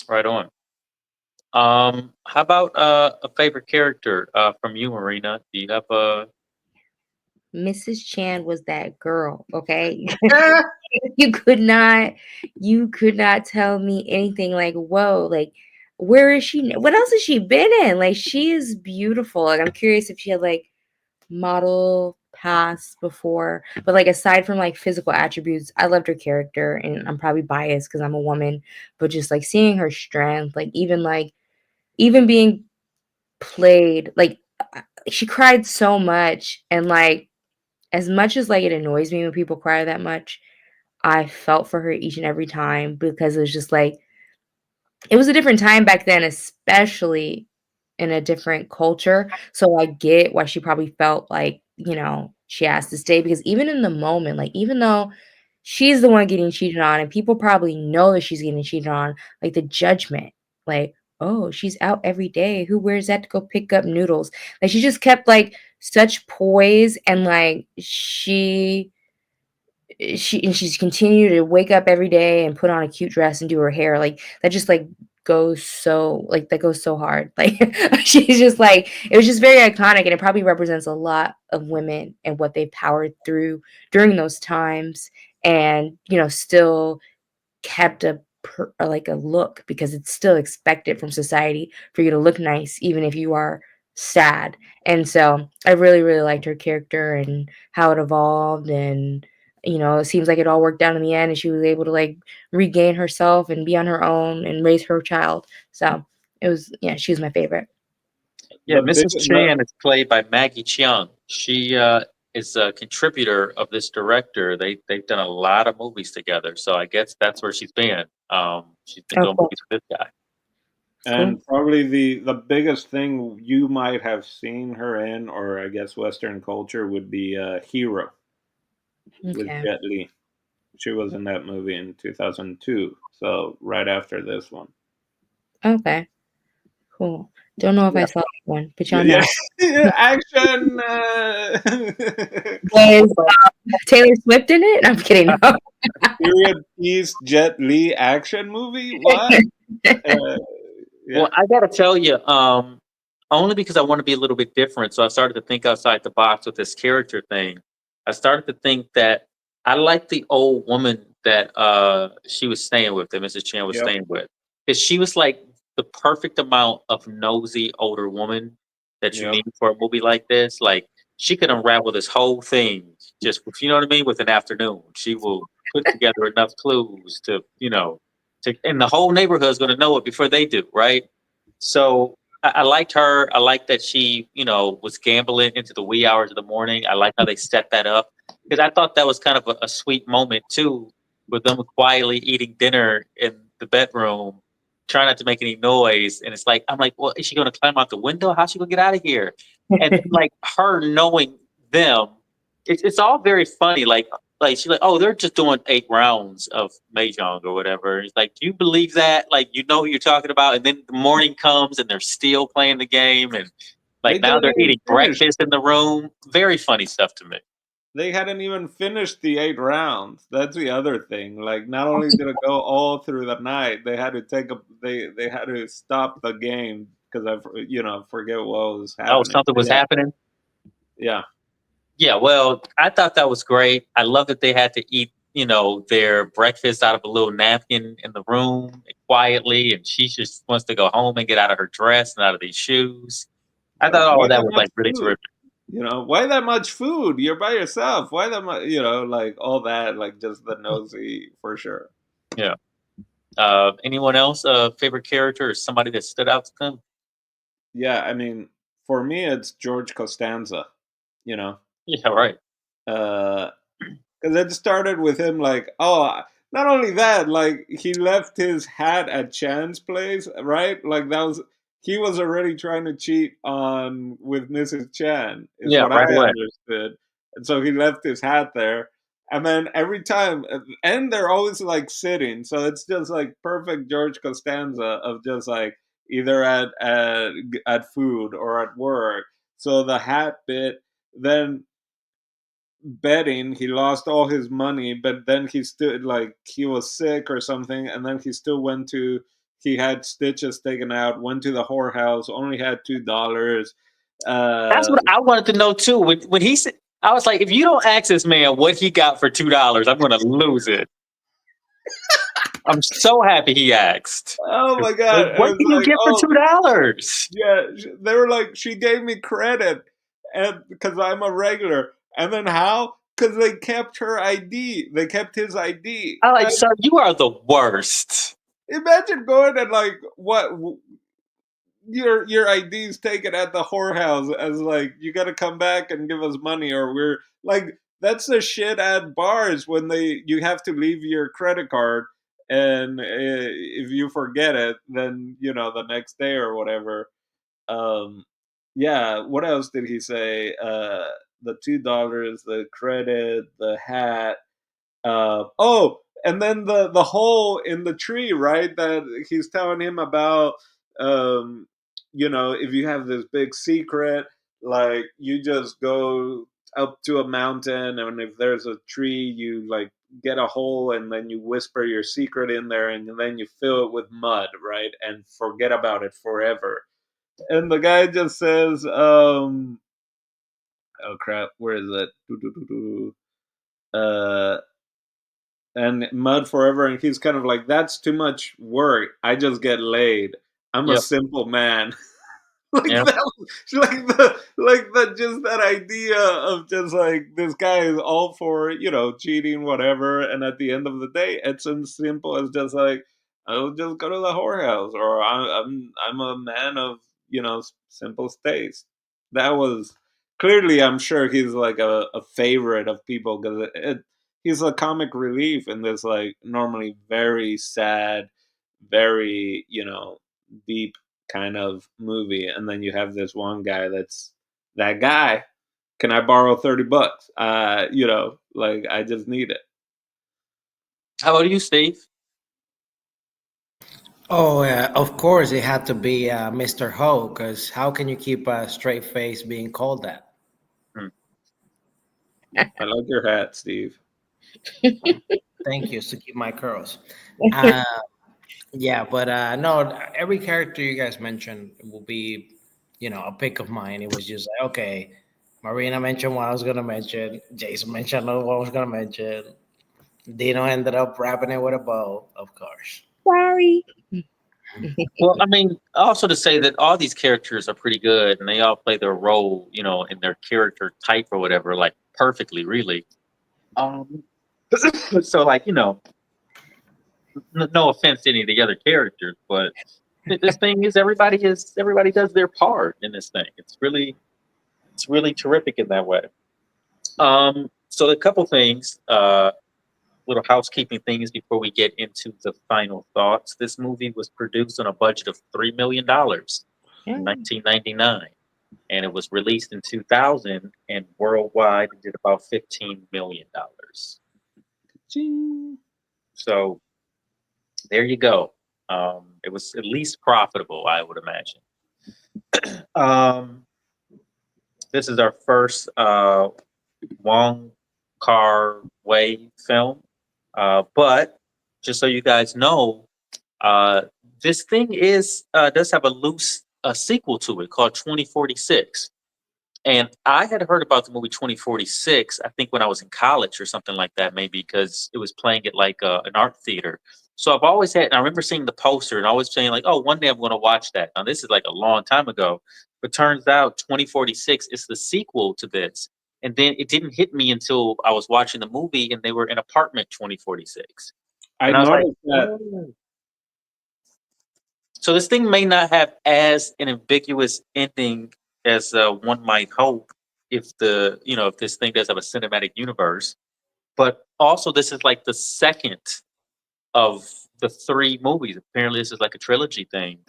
Right on. How about a favorite character from you, Marina? Do you have a? Mrs. Chan was that girl, okay? You could not tell me anything like, "Whoa, like, where is she what else has she been in?" Like, she is beautiful. Like, I'm curious if she had, like, model past before, but, like, aside from, like, physical attributes, I loved her character, and I'm probably biased because 'cause I'm a woman, but just, like, seeing her strength, even being played, she cried so much, and, like, as much as, like, it annoys me when people cry that much, I felt for her each and every time because it was just like it was a different time back then, especially in a different culture. So I get why she probably felt like, she has to stay because even in the moment, like even though she's the one getting cheated on and people probably know that she's getting cheated on, like the judgment, like, oh, she's out every day. Who wears that to go pick up noodles? Like she just kept like such poise and like she's continued to wake up every day and put on a cute dress and do her hair. Like that just like goes so like that goes so hard. Like she's just like it was just very iconic and it probably represents a lot of women and what they powered through during those times and still kept like a look because it's still expected from society for you to look nice even if you are sad. And so I really really liked her character and how it evolved and it seems like it all worked out in the end and she was able to like regain herself and be on her own and raise her child. So it was yeah, she was my favorite. Yeah, The big Mrs. Chan is played by Maggie Cheung. She is a contributor of this director. They've done a lot of movies together, so I guess that's where she's been. She's been Oh doing cool. movies with this guy. Cool. and probably the biggest thing you might have seen her in, or I guess Western culture, would be Hero with Okay. Jet Li. She was in that movie in 2002, so right after this one. Okay. Cool. Don't know if I Yeah, saw that one, but y'all yeah, know. yeah. Action. Was Taylor Swift in it? I'm kidding. No. Period piece Jet Li action movie. What? Uh, Well, yeah. I gotta tell you, only because I want to be a little bit different. So I started to think outside the box with this character thing. I started to think that I like the old woman that she was staying with, that Mrs. Chan was Yep. staying with. Because she was like the perfect amount of nosy older woman that you Yep. need for a movie like this. Like she could unravel this whole thing just with, you know what I mean, with an afternoon. She will put together enough clues to, and the whole neighborhood is going to know it before they do, right? So I liked her. I liked that she, was gambling into the wee hours of the morning. I like how they set that up because I thought that was kind of a sweet moment too, with them quietly eating dinner in the bedroom, trying not to make any noise. And it's like, I'm like, well, is she going to climb out the window? How's she going to get out of here? And then, like her knowing them, it's all very funny. Like she's like, oh, they're just doing 8 rounds of mahjong or whatever. It's like, do you believe that? Like, you know who you're talking about, and then the morning comes and they're still playing the game, and They like now didn't they're even eating finish. breakfast in the room. Very funny stuff to me. They hadn't even finished the 8 rounds. That's the other thing. Like, not only did it go all through the night, they had to take a. They had to stop the game because forget what was Oh, happening. something But was yeah, happening. yeah. Yeah, well, I thought that was great. I love that they had to eat, their breakfast out of a little napkin in the room quietly, and she just wants to go home and get out of her dress and out of these shoes. I thought all Why of that that was much like really food? terrific. Why that much food? You're by yourself. Why that much? Like all that. Like just the nosy for sure. Yeah. Anyone else? Favorite character or somebody that stood out to them? Yeah, I mean, for me, it's George Costanza. You know, Yeah, right. because it started with him like, oh, not only that, like he left his hat at Chan's place, right? Like that was he was already trying to cheat on with Mrs. Chan, is Yeah, what I right away. understood, and so he left his hat there. And then every time, and they're always like sitting, so it's just like perfect George Costanza of just like either at food or at work. So the hat bit, then betting he lost all his money, but then he still like he was sick or something, and then he still went to he had stitches taken out, went to the whorehouse, only had $2. That's uh what I wanted to know too. When he said, I was like, if you don't ask this man what he got for $2, I'm going to lose it. I'm so happy he asked. oh my Like, god, it what was did you like, get for oh $2? yeah, they were like, she gave me credit and because I'm a regular, and then how, because they kept her ID, they kept his ID. I like, And sir, you are the worst. imagine going and like what your ID's taken at the whorehouse as like you got to come back and give us money, or we're like that's the shit at bars when you have to leave your credit card, and if you forget it, then the next day or whatever. um yeah, what else did he say? The $2, the credit, the hat. Oh, and then the hole in the tree, right? That he's telling him about. if you have this big secret, like you just go up to a mountain, and if there's a tree, you like get a hole, and then you whisper your secret in there, and then you fill it with mud, right, and forget about it forever. And the guy just says, oh crap, where is it? Uh, and mud forever, and he's kind of like, that's too much work. I just get laid. I'm a Yep. simple man. Like Yep. that, like just that idea of just like this guy is all for cheating, whatever, and at the end of the day, it's as simple as just like, I'll just go to the whorehouse, or I'm a man of simple taste. That was clearly, I'm sure he's like a favorite of people, because he's a comic relief in this like normally very sad, very deep kind of movie, and then you have this one guy that's that guy. Can I borrow $30? Like I just need it. How about you, Steve? Oh, of course, it had to be Mr. Ho, because how can you keep a straight face being called that? Hmm. I like your hat, Steve. Thank you. It's to keep my curls. Uh, yeah, but no, every character you guys mentioned will be, a pick of mine. It was just like, okay, Marina mentioned what I was gonna mention. Jason mentioned what I was gonna mention. Dino ended up wrapping it with a bow, of course. Sorry. Well, I mean, also to say that all these characters are pretty good, and they all play their role, in their character type or whatever, like perfectly, really. Um, so like, no offense to any of the other characters, but this thing is everybody does their part in this thing. It's really terrific in that way. So a couple things, little housekeeping things before we get into the final thoughts. This movie was produced on a budget of $3 million in 1999, and it was released in 2000, and worldwide it did about $15 million. Ching. So there you go. It was at least profitable, I would imagine. Um, this is our first Wong Kar-wai film, but just so you guys know, uh, this thing does have a loose sequel to it called 2046. And I had heard about the movie 2046, I think when I was in college or something like that, maybe because it was playing at like an art theater. So I've always had, and I remember seeing the poster and always saying like, oh, one day I'm going to watch that. Now this is like a long time ago, but turns out 2046 is the sequel to this. And then it didn't hit me until I was watching the movie and they were in apartment 2046. I And I was like, noticed that. oh. So this thing may not have as an ambiguous ending as one might hope if this thing does have a cinematic universe. But also, this is like the second of the three movies. Apparently, this is like a trilogy thing,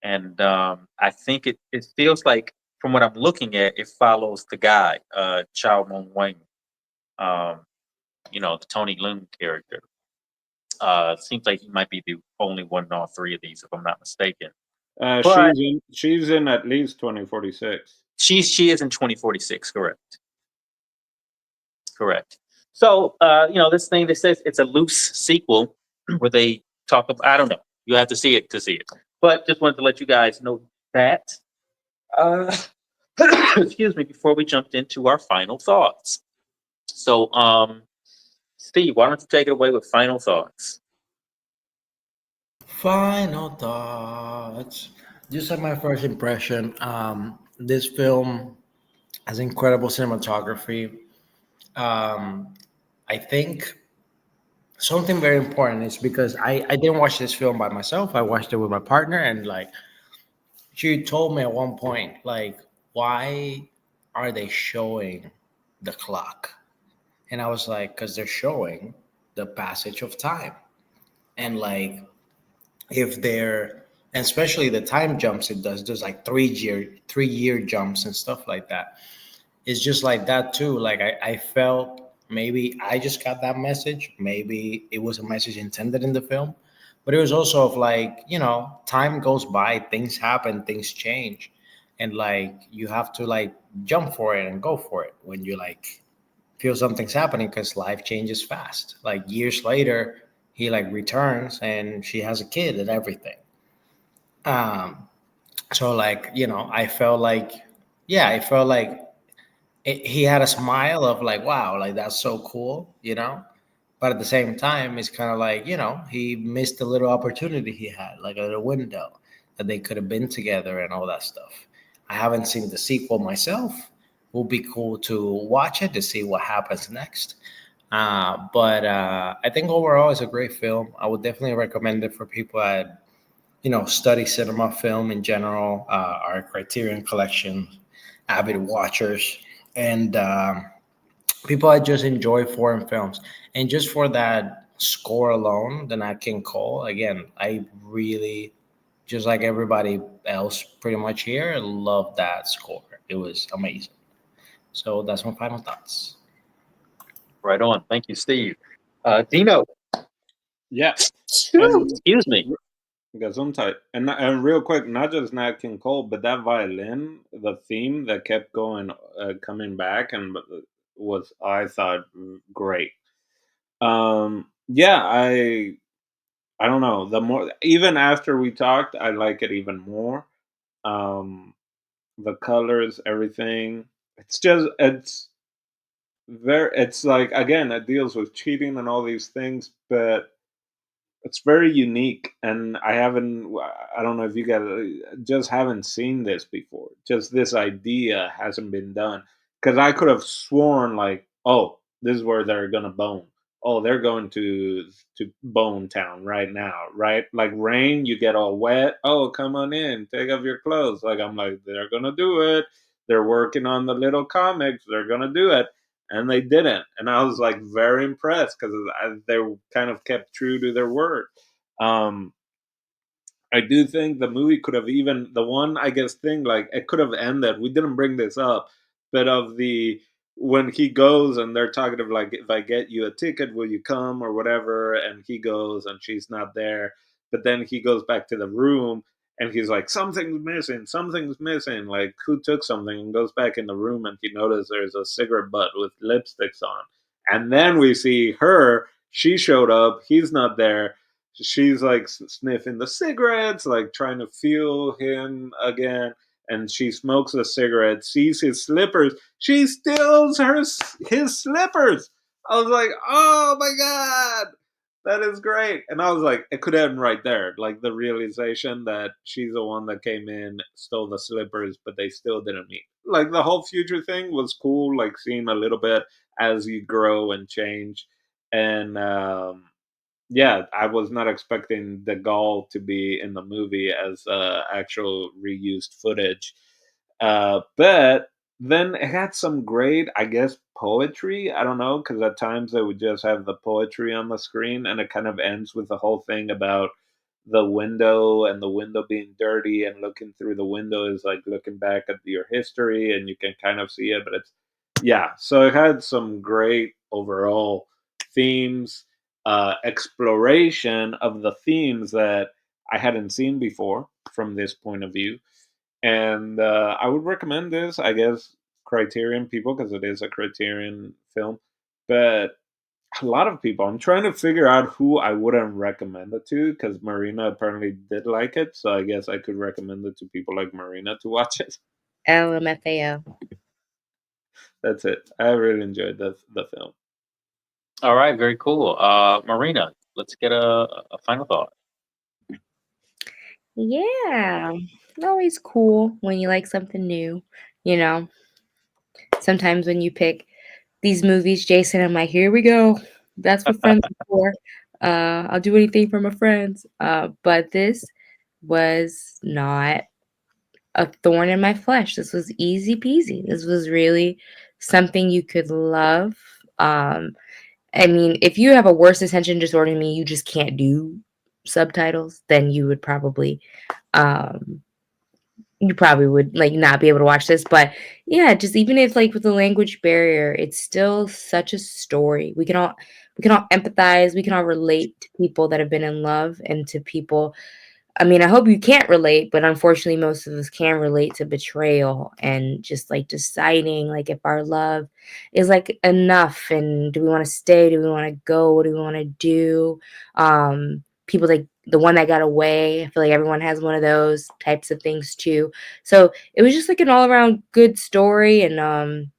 and I think it feels like from what I'm looking at, it follows the guy, Chow Mong Wang, um, the Tony Leung character. Seems like he might be the only one in all three of these, if I'm not mistaken. But She's in at least 2046. she is in 2046, correct? Correct. So this thing that says it's a loose sequel where they talk about, I don't know. You have to see it to see it. But just wanted to let you guys know that. Uh, excuse me, before we jumped into our final thoughts. So Steve, why don't you take it away with final thoughts? Final thoughts. Just like my first impression, this film has incredible cinematography. Um, I think something very important is because I didn't watch this film by myself. I watched it with my partner, and like she told me at one point, like, why are they showing the clock? And I was like, because they're showing the passage of time. And like if they're and especially the time jumps it does, there's like 3 year jumps and stuff like that. It's just like that too. Like I felt maybe I just got that message. Maybe it was a message intended in the film, but it was also of like, time goes by, things happen, things change, and like you have to like jump for it and go for it when you like feel something's happening, because life changes fast. Like years later, he like returns and she has a kid and everything. Um, so like, I felt like, yeah, I felt like he had a smile of like, wow, like that's so cool. But at the same time, it's kind of like, he missed a little opportunity he had, like a little window that they could have been together and all that stuff. I haven't seen the sequel myself. Will be cool to watch it to see what happens next. But I think overall it's a great film. I would definitely recommend it for people that study cinema, film in general, our Criterion Collection avid watchers, and people that just enjoy foreign films. And just for that score alone, the Nat King Cole, again, I really, just like everybody else pretty much here, love that score. It was amazing. So that's my final thoughts. Right on. Thank you, Steve. Dino, Yeah, and excuse me. Gesundheit. And real quick, not just Nat King Cole, but that violin, the theme that kept going, coming back, and was, I thought, great. Yeah, I don't know. The more, even after we talked, I like it even more. Um, the colors, everything. It's like, again, it deals with cheating and all these things, but it's very unique, and I don't know if you guys just haven't seen this before. Just this idea hasn't been done, because I could have sworn like, oh, this is where they're gonna bone. Oh, they're going to Bone Town right now, right? Like rain, you get all wet. Oh, come on in, take off your clothes. Like, I'm like, they're gonna do it. They're working on the little comics. They're gonna do it, and they didn't. And I was like very impressed, because they kind of kept true to their word. Um, I do think the movie could have, even the one, I guess, thing, like it could have ended. We didn't bring this up, but of the, when he goes and they're talking of like, if I get you a ticket, will you come or whatever? And he goes and she's not there, but then he goes back to the room and he's like, something's missing, something's missing. Like, who took something? And goes back in the room and he notices there's a cigarette butt with lipsticks on. And then we see her. She showed up. He's not there. She's like sniffing the cigarettes, like trying to feel him again. And she smokes a cigarette, sees his slippers. She steals his slippers. I was like, oh my God, that is great. And I was like, it could end right there. Like the realization that she's the one that came in, stole the slippers, but they still didn't meet. Like the whole future thing was cool, like seeing a little bit as you grow and change. And yeah, I was not expecting the Gaul to be in the movie as actual reused footage. But then it had some great, I guess, poetry. I don't know, because at times they would just have the poetry on the screen, and it kind of ends with the whole thing about the window and the window being dirty, and looking through the window is like looking back at your history, and you can kind of see it. But it's, yeah, so it had some great overall themes, exploration of the themes that I hadn't seen before from this point of view. And I would recommend this, I guess, Criterion people, because it is a Criterion film. But a lot of people, I'm trying to figure out who I wouldn't recommend it to, because Marina apparently did like it. So I guess I could recommend it to people like Marina to watch it. LMFAO. That's it. I really enjoyed the film. All right, very cool. Marina, let's get a final thought. Yeah. Always cool when you like something new. You know, sometimes when you pick these movies, Jason, I'm like, here we go. That's what friends are for. I'll do anything for my friends. But this was not a thorn in my flesh. This was easy peasy. This was really something you could love. I mean, if you have a worse attention disorder than me, you just can't do subtitles, then um you probably would like not be able to watch this. But yeah, just even if like with the language barrier, it's still such a story. we can all empathize, we can all relate to people that have been in love and to people. I mean, I hope you can't relate, but unfortunately, most of us can relate to betrayal and just like deciding like if our love is like enough and do we want to stay? Do we want to go? What do we want to do? People like the one that got away. I feel like everyone has one of those types of things too. So it was just like an all around good story. And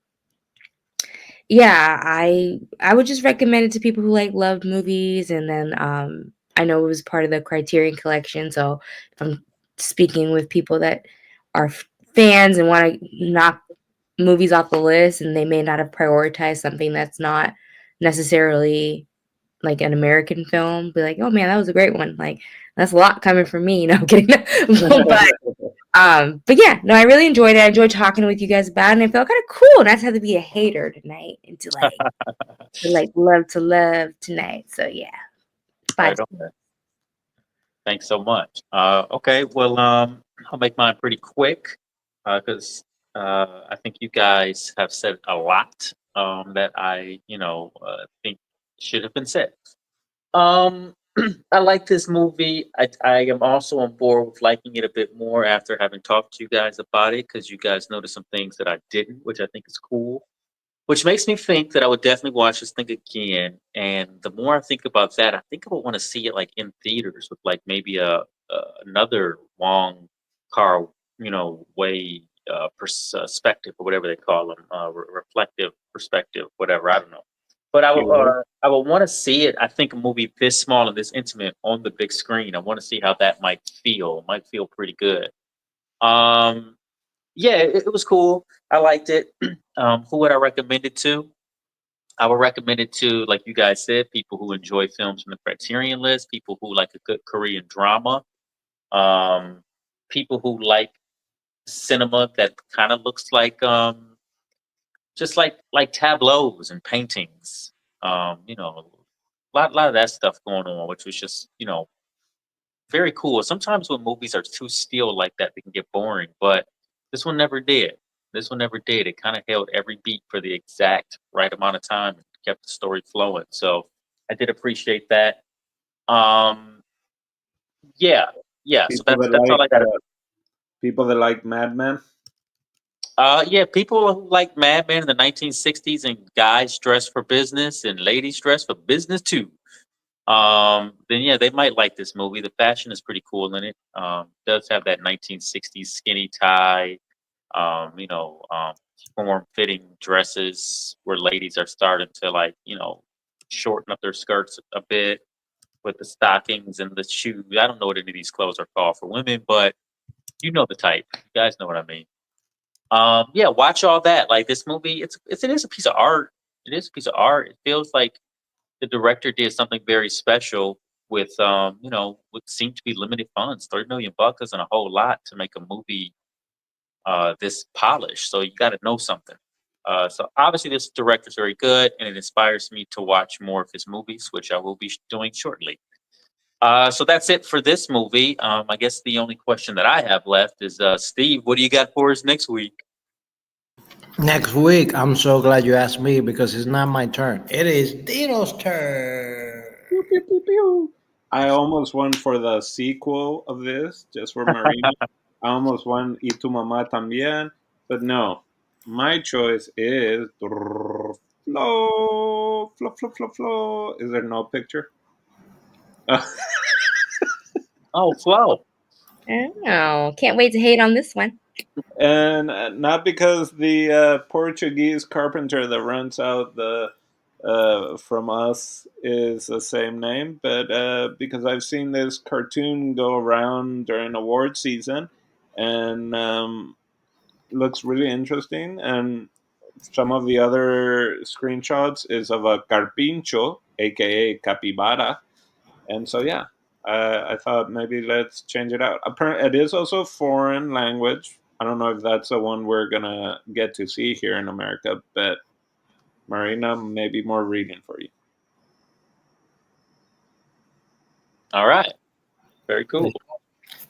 yeah, I would just recommend it to people who like love movies. And then I know it was part of the Criterion Collection, so if I'm speaking with people that are fans and want to knock movies off the list and they may not have prioritized something that's not necessarily like an American film, be like, oh man, that was a great one. Like that's a lot coming from me, you know, I'm kidding. But yeah, no, I really enjoyed it. I enjoyed talking with you guys about it, and it felt kind of cool not to have to be a hater tonight and to like love tonight. So yeah, Right five. on. Thanks so much. Okay, well, I'll make mine pretty quick because I think you guys have said a lot that I, think should have been said. Um, I like this movie. I am also on board with liking it a bit more after having talked to you guys about it because you guys noticed some things that I didn't, which I think is cool. Which makes me think that I would definitely watch this thing again. And the more I think about that, I think I would want to see it like in theaters with like maybe another Wong Kar, way perspective or whatever they call them, reflective perspective, whatever. I don't know. But Keyword. I would want to see it. I think a movie this small and this intimate on the big screen. I want to see how that might feel. It might feel pretty good. Um, yeah, it was cool. I liked it. Who would I recommend it to? I would recommend it to, like you guys said, people who enjoy films from the Criterion list, people who like a good Korean drama, um, people who like cinema that kind of looks like just like tableaus and paintings. A lot of that stuff going on, which was just very cool. Sometimes when movies are too still like that, they can get boring, but this one never did. This one never did. It kind of held every beat for the exact right amount of time and kept the story flowing. So I did appreciate that. Um, yeah, yeah. So People that that's all like I got. people that like Mad Men. Yeah, people who like Mad Men in the 1960s and guys dress for business and ladies dress for business too. Then yeah, they might like this movie. The fashion is pretty cool in it. Does have that 1960s skinny tie, form fitting dresses where ladies are starting to like, shorten up their skirts a bit with the stockings and the shoes. I don't know what any of these clothes are called for women, but you know the type. You guys know what I mean. Yeah, watch all that. Like this movie, it is a piece of art. It is a piece of art. It feels like the director did something very special with what seemed to be limited funds. 30 million bucks isn't a whole lot to make a movie this polished. So you got to know something. So obviously this director's very good, and it inspires me to watch more of his movies, which I will be doing shortly. So that's it for this movie. I guess the only question that I have left is, Steve, what do you got for us next week? Next week, I'm so glad you asked me because it's not my turn. It is Dino's turn. Pew, pew, pew, pew. I almost went for the sequel of this, just for Marina. I almost won Y Tu Mamá También, but no. My choice is Flo, Flo, Flo, Flo, Flo. Is there no picture? Oh, Flo. Oh, can't wait to hate on this one. And not because the Portuguese carpenter that runs out the from us is the same name, but because I've seen this cartoon go around during award season, and looks really interesting. And some of the other screenshots is of a carpincho, aka capybara, and so yeah, I thought maybe let's change it out. Apparently, it is also foreign language. I don't know if that's the one we're gonna get to see here in America, but Marina, maybe more reading for you. All right. Very cool.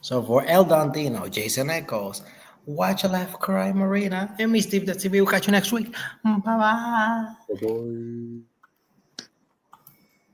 So for El Dantino, Jason Echoes, watch a laugh cry, Marina, and me, Steve the TV. We'll catch you next week. Bye bye. Bye-bye.